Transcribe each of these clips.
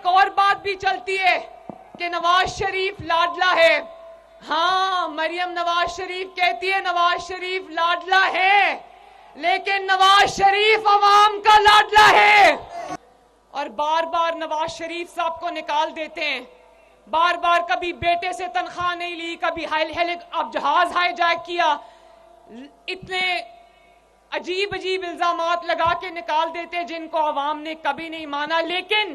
ایک اور بات بھی چلتی ہے کہ نواز شریف لاڈلا ہے. ہاں، مریم نواز شریف کہتی ہے نواز شریف لاڈلا ہے، لیکن نواز شریف عوام کا لاڈلا ہے. اور بار بار نواز شریف صاحب کو نکال دیتے ہیں. بار بار کبھی بیٹے سے تنخواہ نہیں لی، کبھی اب جہاز ہائی جیک کیا. اتنے عجیب عجیب الزامات لگا کے نکال دیتے جن کو عوام نے کبھی نہیں مانا. لیکن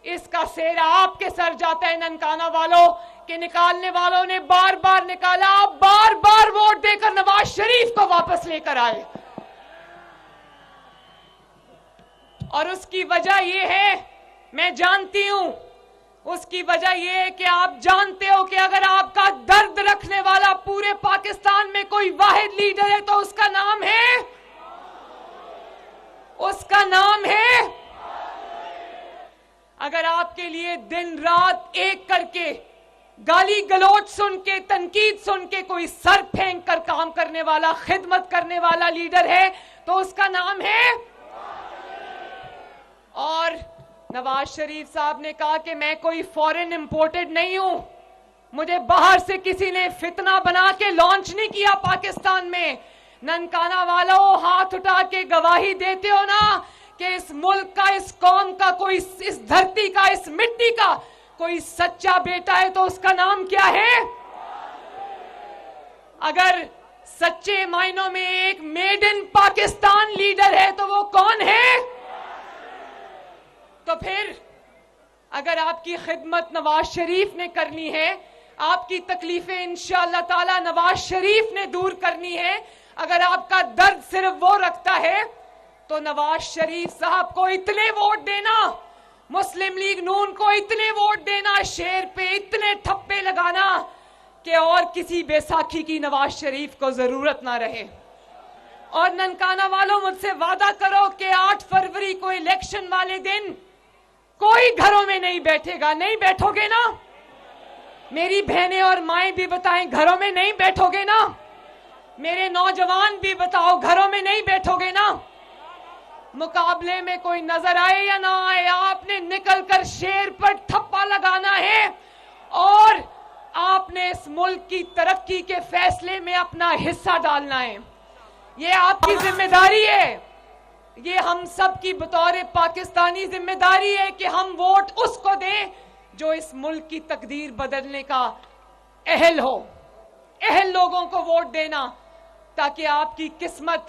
اس کا سہرا آپ کے سر جاتا ہے ننکانہ والوں کہ نکالنے والوں نے بار بار نکالا. آپ بار بار ووٹ دے کر نواز شریف کو واپس لے کر آئے. اور اس کی وجہ یہ ہے، میں جانتی ہوں، اس کی وجہ یہ ہے کہ آپ جانتے ہو کہ اگر آپ کا درد رکھنے والا پورے پاکستان میں کوئی واحد لیڈر ہے تو اس کا نام ہے اگر آپ کے لیے دن رات ایک کر کے گالی گلوچ سن کے تنقید سن کے کوئی سر پھینک کر کام کرنے والا خدمت کرنے والا لیڈر ہے تو اس کا نام ہے. اور نواز شریف صاحب نے کہا کہ میں کوئی فورن امپورٹڈ نہیں ہوں، مجھے باہر سے کسی نے فتنہ بنا کے لانچ نہیں کیا پاکستان میں. ننکانہ والوں، ہاتھ اٹھا کے گواہی دیتے ہو نا کہ اس ملک کا، اس قوم کا، کوئی اس دھرتی کا، اس مٹی کا کوئی سچا بیٹا ہے تو اس کا نام کیا ہے؟ اگر سچے معنوں میں ایک میڈ ان پاکستان لیڈر ہے تو وہ کون ہے؟ تو پھر اگر آپ کی خدمت نواز شریف نے کرنی ہے، آپ کی تکلیفیں انشاءاللہ تعالی نواز شریف نے دور کرنی ہے، اگر آپ کا درد صرف وہ رکھتا ہے تو نواز شریف صاحب کو اتنے ووٹ دینا، مسلم لیگ نون کو اتنے ووٹ دینا، شیر پہ اتنے ٹھپے لگانا کہ اور کسی بیساکھی کی نواز شریف کو ضرورت نہ رہے. اور ننکانہ والوں، مجھ سے وعدہ کرو کہ 8 فروری کو الیکشن والے دن کوئی گھروں میں نہیں بیٹھے گا. نہیں بیٹھو گے نا؟ میری بہنیں اور مائیں بھی بتائیں، گھروں میں نہیں بیٹھو گے نا؟ میرے نوجوان بھی بتاؤ، گھروں میں نہیں بیٹھو گے نا؟ مقابلے میں کوئی نظر آئے یا نہ آئے، آپ نے نکل کر شیر پر ٹھپا لگانا ہے اور آپ نے اس ملک کی ترقی کے فیصلے میں اپنا حصہ ڈالنا ہے. یہ آپ کی ذمہ داری ہے، یہ ہم سب کی بطور پاکستانی ذمہ داری ہے کہ ہم ووٹ اس کو دیں جو اس ملک کی تقدیر بدلنے کا اہل ہو. اہل لوگوں کو ووٹ دینا تاکہ آپ کی قسمت،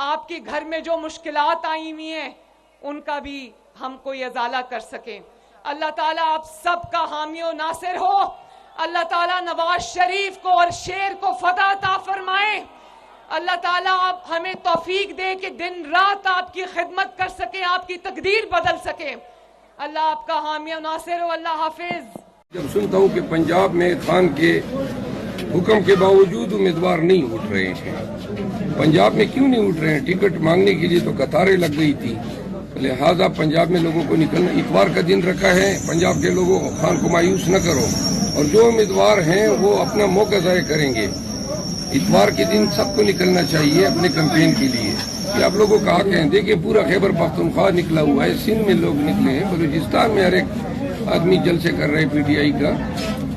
آپ کے گھر میں جو مشکلات آئی ہوئی ہیں ان کا بھی ہم کوئی ازالہ کر سکیں. اللہ تعالیٰ آپ سب کا حامی و ناصر ہو. اللہ تعالیٰ نواز شریف کو اور شیر کو فتح عطا فرمائے. اللہ تعالیٰ آپ ہمیں توفیق دے کہ دن رات آپ کی خدمت کر سکیں، آپ کی تقدیر بدل سکیں. اللہ آپ کا حامی و ناصر ہو. اللہ حافظ. جب سنتا ہوں کہ پنجاب میں خان کے حکم کے باوجود امیدوار نہیں اٹھ رہے ہیں، پنجاب میں کیوں نہیں اٹھ رہے ہیں؟ ٹکٹ مانگنے کے لیے تو قطاریں لگ گئی تھی. لہذا پنجاب میں لوگوں کو نکلنا، اتوار کا دن رکھا ہے. پنجاب کے لوگوں خان کو مایوس نہ کرو، اور جو امیدوار ہیں وہ اپنا موقع ضائع کریں گے. اتوار کے دن سب کو نکلنا چاہیے اپنے کیمپین کے لیے. کہ آپ لوگوں کا حق ہے. دیکھیں پورا خیبر پختونخوا نکلا ہوا ہے، سندھ میں لوگ نکلے ہیں، بلوچستان میں ہر ایک آدمی جلسے کر رہے ہیں پی ٹی آئی کا.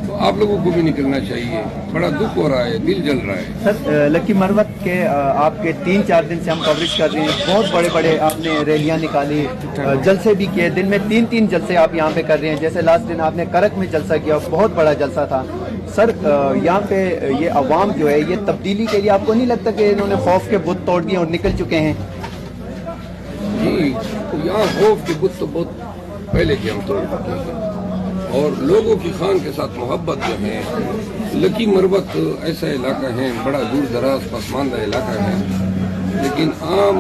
تو آپ لوگوں کو بھی نکلنا چاہیے. بڑا دکھ ہو رہا ہے، دل جل رہا ہے. سر، لکی مروت کے آپ کے 3-4 دن سے ہم کوریج کر رہے ہیں. بہت بڑے بڑے آپ نے ریلیاں نکالی، جلسے بھی کیے. دن میں 3 جلسے آپ یہاں پہ کر رہے ہیں. جیسے لاسٹ دن آپ نے کرک میں جلسہ کیا، بہت بڑا جلسہ تھا. سر، یہاں پہ یہ عوام جو ہے، یہ تبدیلی کے لیے آپ کو نہیں لگتا کہ انہوں نے خوف کے بت توڑ دیے اور نکل چکے ہیں؟ جی، یہاں خوف کے بت تو بہت پہلے کے ہم توڑ چکے ہیں، اور لوگوں کی خان کے ساتھ محبت جو ہے. لکی مروت ایسا علاقہ ہے، بڑا دور دراز پسماندہ علاقہ ہے، لیکن عام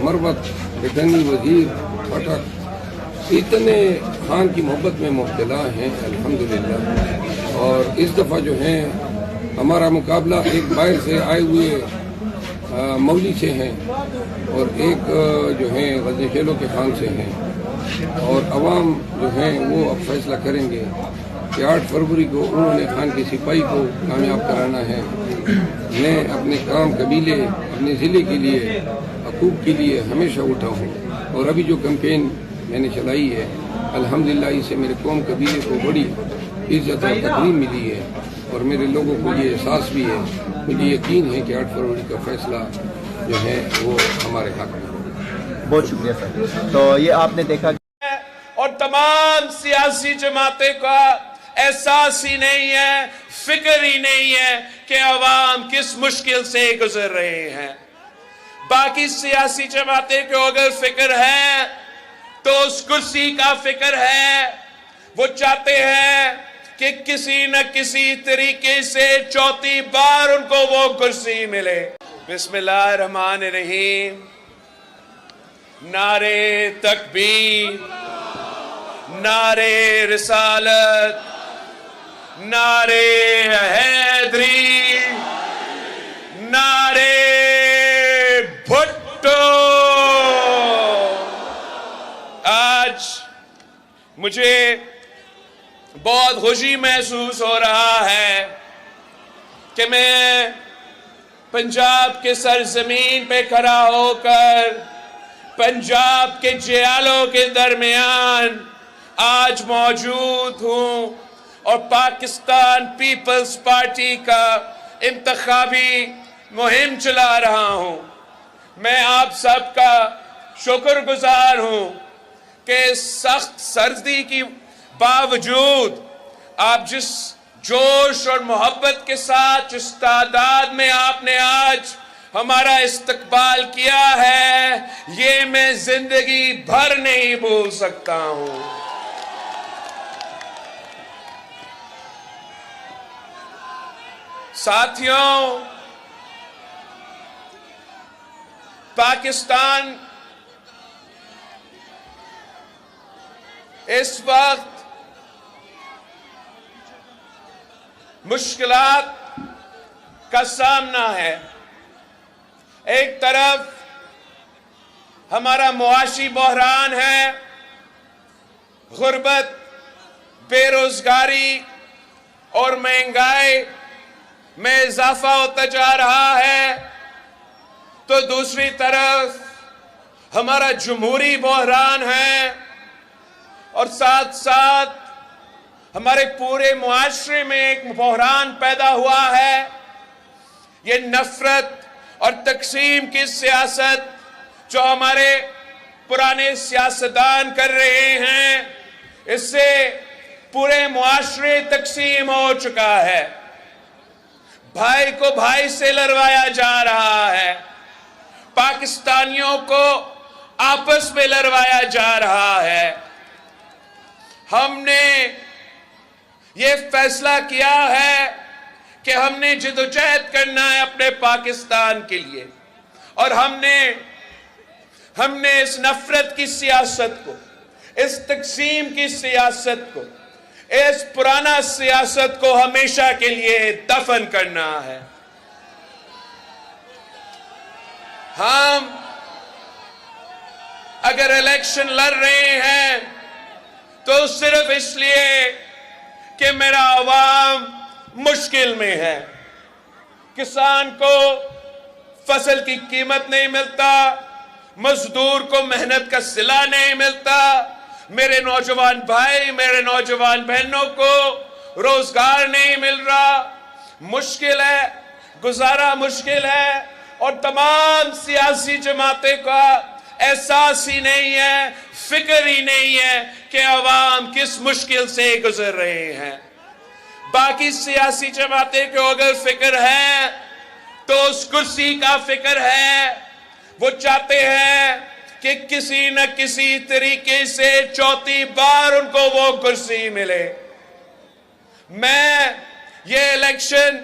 مروت، بٹنی، وزیر، پٹک اتنے خان کی محبت میں مبتلا ہیں الحمدللہ. اور اس دفعہ جو ہے ہمارا مقابلہ ایک باہر سے آئے ہوئے مولی سے ہیں، اور ایک جو ہیں غزنی خیلوں کے خان سے ہیں. اور عوام جو ہیں وہ اب فیصلہ کریں گے کہ 8 فروری کو انہوں نے خان کی سپاہی کو کامیاب کرانا ہے. میں اپنے کام قبیلے، اپنے ضلع کے لیے، حقوق کے لیے ہمیشہ اٹھا ہوں. اور ابھی جو کیمپین میں نے چلائی ہے الحمدللہ اسے میرے قوم قبیلے کو بڑی عزت اور تکریم ملی ہے، اور میرے لوگوں کو یہ احساس بھی ہے، مجھے یقین ہے کہ 8 فروری کا فیصلہ جو ہے وہ ہمارے حق میں ہوگا۔ بہت شکریہ سر۔ تو یہ آپ نے دیکھا اور تمام سیاسی جماعتیں کا احساس ہی نہیں ہے، فکر ہی نہیں ہے کہ عوام کس مشکل سے گزر رہے ہیں۔ باقی سیاسی جماعتیں کو اگر فکر ہے تو اس کرسی کا فکر ہے، وہ چاہتے ہیں کہ کسی نہ کسی طریقے سے چوتھی بار ان کو وہ کرسی ملے۔ بسم اللہ الرحمن الرحیم۔ نعرے تکبیر، نعرے رسالت، نعرے حیدری، نعرے بھٹو۔ آج مجھے بہت خوشی محسوس ہو رہا ہے کہ میں پنجاب کے سرزمین پہ کھڑا ہو کر پنجاب کے جیالوں کے درمیان آج موجود ہوں اور پاکستان پیپلز پارٹی کا انتخابی مہم چلا رہا ہوں۔ میں آپ سب کا شکر گزار ہوں کہ سخت سردی کی باوجود آپ جس جوش اور محبت کے ساتھ، جس تعداد میں آپ نے آج ہمارا استقبال کیا ہے، یہ میں زندگی بھر نہیں بھول سکتا ہوں۔ ساتھیوں، پاکستان اس وقت مشکلات کا سامنا ہے۔ ایک طرف ہمارا معاشی بحران ہے، غربت، بے روزگاری اور مہنگائی میں اضافہ ہوتا جا رہا ہے، تو دوسری طرف ہمارا جمہوری بحران ہے، اور ساتھ ساتھ ہمارے پورے معاشرے میں ایک بحران پیدا ہوا ہے۔ یہ نفرت اور تقسیم کی سیاست جو ہمارے پرانے سیاستدان کر رہے ہیں، اس سے پورے معاشرے تقسیم ہو چکا ہے۔ بھائی کو بھائی سے لڑوایا جا رہا ہے، پاکستانیوں کو آپس میں لڑوایا جا رہا ہے۔ ہم نے یہ فیصلہ کیا ہے کہ ہم نے جدوجہد کرنا ہے اپنے پاکستان کے لیے، اور ہم نے اس نفرت کی سیاست کو، اس تقسیم کی سیاست کو، اس پرانا سیاست کو ہمیشہ کے لیے دفن کرنا ہے۔ ہم اگر الیکشن لڑ رہے ہیں تو صرف اس لیے کہ میرا عوام مشکل میں ہے، کسان کو فصل کی قیمت نہیں ملتا، مزدور کو محنت کا صلہ نہیں ملتا، میرے نوجوان بھائی، میرے نوجوان بہنوں کو روزگار نہیں مل رہا، مشکل ہے، گزارا مشکل ہے، اور تمام سیاسی جماعتیں کا احساس ہی نہیں ہے، فکر ہی نہیں ہے کہ عوام کس مشکل سے گزر رہے ہیں۔ باقی سیاسی جماعتیں کو اگر فکر ہے تو اس کرسی کا فکر ہے، وہ چاہتے ہیں کہ کسی نہ کسی طریقے سے چوتھی بار ان کو وہ کرسی ملے۔ میں یہ الیکشن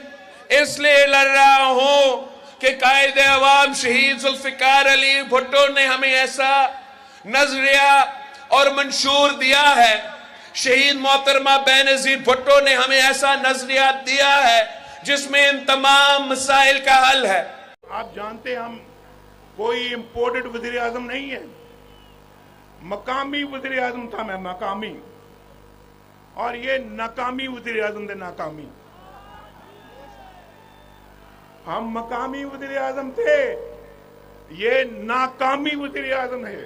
اس لیے لڑ رہا ہوں کہ قائد عوام شہید ذوالفقار علی بھٹو نے ہمیں ایسا نظریہ اور منشور دیا ہے، شہید محترمہ بینظیر بھٹو نے ہمیں ایسا نظریہ دیا ہے جس میں ان تمام مسائل کا حل ہے۔ آپ جانتے ہیں ہم کوئی امپورٹڈ وزیر اعظم نہیں ہے، مقامی وزیر اعظم تھا میں، مقامی، اور یہ ناکامی وزیر اعظم تھے، ناکامی۔ ہم مقامی وزیر اعظم تھے، یہ ناکامی وزیر اعظم ہے۔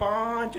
5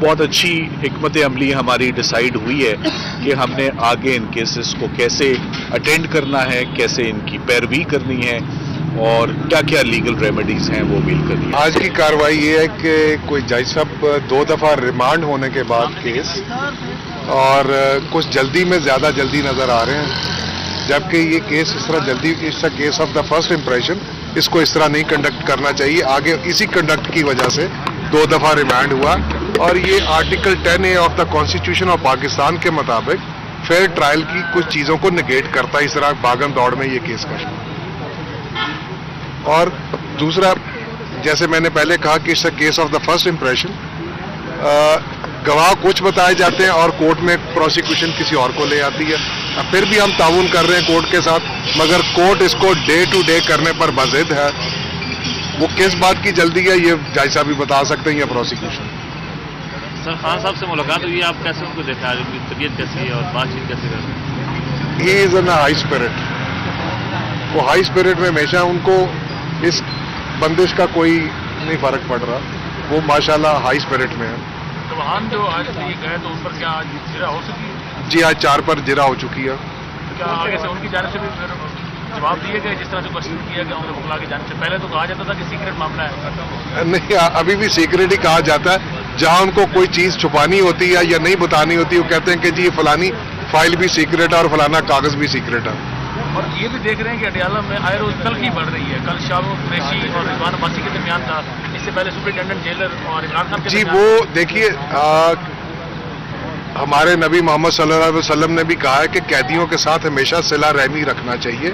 بہت اچھی حکمت عملی ہماری ڈیسائیڈ ہوئی ہے کہ ہم نے آگے ان کیسز کو کیسے اٹینڈ کرنا ہے، کیسے ان کی پیروی کرنی ہے اور کیا کیا لیگل ریمیڈیز ہیں وہ مل کرنی ہے۔ آج کی کارروائی یہ ہے کہ کوئی جج صاحب 2 دفعہ ریمانڈ ہونے کے بعد کیس اور کچھ جلدی میں زیادہ جلدی نظر آ رہے ہیں، جبکہ یہ کیس اس طرح جلدی، اس کا case of the first impression, اس کو اس طرح نہیں کنڈکٹ کرنا چاہیے۔ آگے اسی کنڈکٹ کی وجہ سے 2 دفعہ ریمانڈ ہوا اور یہ article 10A of the constitution of Pakistan کے مطابق فیئر ٹرائل کی کچھ چیزوں کو نگیٹ کرتا ہے، اس طرح بھاگم دوڑ میں یہ کیس کا۔ اور دوسرا، جیسے میں نے پہلے کہا کہ اس کا case of the first impression, گواہ کچھ بتائے جاتے ہیں اور کورٹ میں پروسیکیوشن کسی اور کو لے آتی ہے۔ پھر بھی ہم تعاون کر رہے ہیں کورٹ کے ساتھ، مگر کورٹ اس کو ڈے ٹو ڈے کرنے پر بضد ہے۔ وہ کس بات کی جلدی ہے یہ جج صاحب بھی بتا سکتے ہیں یا پروسیکیوشن۔ سر خان صاحب سے ملاقات ہوئی ہے، آپ کیسے ان کو دیکھا، ان کی طبیعت کیسی ہے اور بات چیت کیسے کر رہے ہیں؟ ہی از ان ہائی اسپرٹ، وہ ہائی اسپرٹ میں ہمیشہ ان کو اس بندش کا کوئی نہیں فرق پڑ رہا، وہ ماشاءاللہ ہائی اسپرٹ میں ہے۔ توہان جو آج لیے گئے تو ان پر کیا آج جرا ہو سکی ہے؟ جی آج 4 پر جرا ہو چکی ہے۔ کیا آگے سے ان کی جانب سے بھی پھر جواب دیے گئے جس طرح سے کوشش کیا گیا انہیں بخلا کی جانب سے؟ پہلے تو کہا جاتا تھا کہ سیکرٹ معاملہ ہے۔ نہیں، ابھی بھی سیکرٹ ہی کہا جاتا ہے، جہاں ان کو کوئی چیز چھپانی ہوتی ہے یا نہیں بتانی ہوتی وہ کہتے ہیں کہ جی فلانی فائل بھی سیکرٹ ہے اور فلانا کاغذ بھی سیکرٹ ہے۔ اور یہ بھی دیکھ رہے ہیں کہ اڈیالہ میں آئے روز تلخی بڑھ رہی ہے، کل شاہ قریشی اور رضوان عباسی کے درمیان تھا، اس سے پہلے سپرنٹینڈنٹ جیلر اور عمران خان کے جی درمیان وہ دیکھیے، ہمارے نبی محمد صلی اللہ علیہ وسلم نے بھی کہا ہے کہ قیدیوں کے ساتھ ہمیشہ صلہ رحمی رکھنا چاہیے،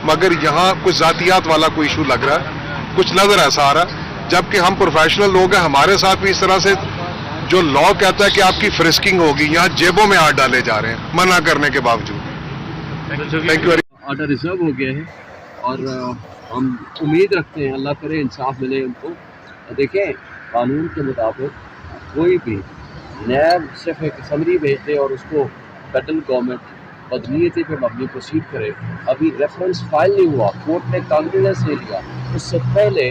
مگر یہاں کچھ ذاتیات والا کوئی ایشو لگ رہا ہے، کچھ نظر ایسا آ رہا ہے، جبکہ ہم پروفیشنل لوگ ہیں، ہمارے ساتھ بھی اس طرح سے جو لا کہتا ہے کہ آپ کی فرسکنگ ہوگی، یہاں جیبوں میں ہاتھ ڈالے جا رہے ہیں منع کرنے کے باوجود۔ Thank you very much. Order reserve ہو گیا ہے اور ہم امید رکھتے ہیں اللہ کرے انصاف ملے ان کو۔ دیکھیں قانون کے مطابق کوئی بھی نیب صرف ایک سمری بھیج دے اور اس کو فیڈرل گورنمنٹ بدنیتی پہ مبنی پروسیڈ کرے۔ ابھی ریفرنس فائل نہیں ہوا، کورٹ نے کانگریس لے لیا، اس سے پہلے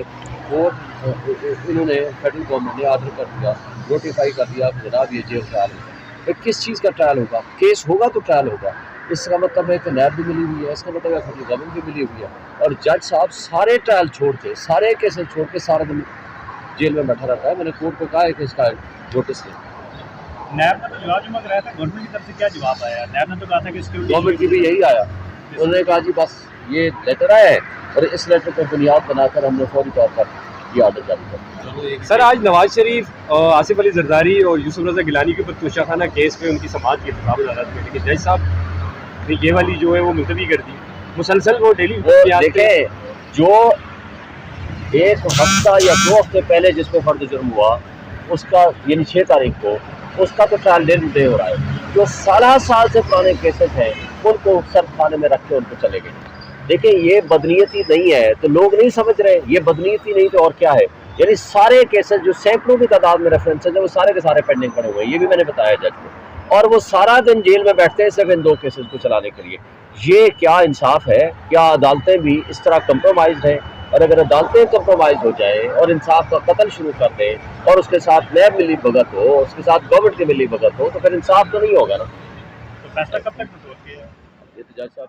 کورٹ انہوں نے فیڈرل گورنمنٹ نے آرڈر کر دیا، نوٹیفائی کر دیا کہ جناب یہ جیل ٹرائل ہے۔ کس چیز کا ٹرائل ہوگا؟ کیس ہوگا تو ٹرائل ہوگا۔ اس کا مطلب ہے کہ نیب بھی ملی ہوئی ہے، اس کا مطلب ہے فیڈرل گورنمنٹ بھی ملی ہوئی ہے، اور جج صاحب سارے ٹرائل چھوڑ کے، سارے کیسز چھوڑ کے سارا دن جیل میں بیٹھا رہتا ہے۔ میں نے کورٹ کو کہا ہے کہ اس کا نوٹس لیں۔ نیب نے تو جواب جمع کرایا تھا، گورنمنٹ کی طرف سے کیا جواب آیا؟ نیب نے تو کہا تھا کہ سیکورٹی گورنمنٹ کی بھی یہی آیا، انہوں نے کہا جی بس یہ لیٹر آیا ہے اور اس لیٹر کو بنیاد بنا کر ہم نے فوری طور پر یہ آرڈر جاری کر۔ سر آج نواز شریف، آصف علی زرداری اور یوسف رضا گیلانی کے اوپر توشہ خانہ کیس پہ ان کی سماعت کی افتتاح عدالت میں، لیکن جج صاحب نے یہ والی جو ہے وہ ملتوی کر دی۔ مسلسل وہ ڈیلی دیکھیں جو 1 ہفتہ یا 2 ہفتے پہلے جس پہ فرد جرم ہوا اس کا یعنی 6 تاریخ کو اس کا تو ٹرائل ڈے ہو رہا ہے۔ جو سالہ سال سے پرانے کیسز ہیں ان کو سرد خانے میں رکھ کے ان کو چلے گئے۔ دیکھیں یہ بدنیتی نہیں ہے تو لوگ نہیں سمجھ رہے، یہ بدنیتی نہیں تو اور کیا ہے؟ یعنی سارے کیسز جو سینکڑوں کی تعداد میں ریفرنسز ہیں وہ سارے کے سارے پینڈنگ پڑے ہوئے ہیں، یہ بھی میں نے بتایا جج کو، اور وہ سارا دن جیل میں بیٹھتے ہیں صرف ان 2 کیسز کو چلانے کے لیے۔ یہ کیا انصاف ہے؟ کیا عدالتیں بھی اس طرح کمپرومائزڈ ہیں؟ اور اگر عدالتیں کمپرومائز ہو جائیں اور انصاف کا قتل شروع کر دیں اور اس کے ساتھ نیب ملی بھگت ہو، اس کے ساتھ گورنمنٹ کی ملی بھگت ہو، تو پھر انصاف تو نہیں ہوگا نا۔ تو فیصلہ کب تک متوقع ہے؟ یہ تو جج صاحب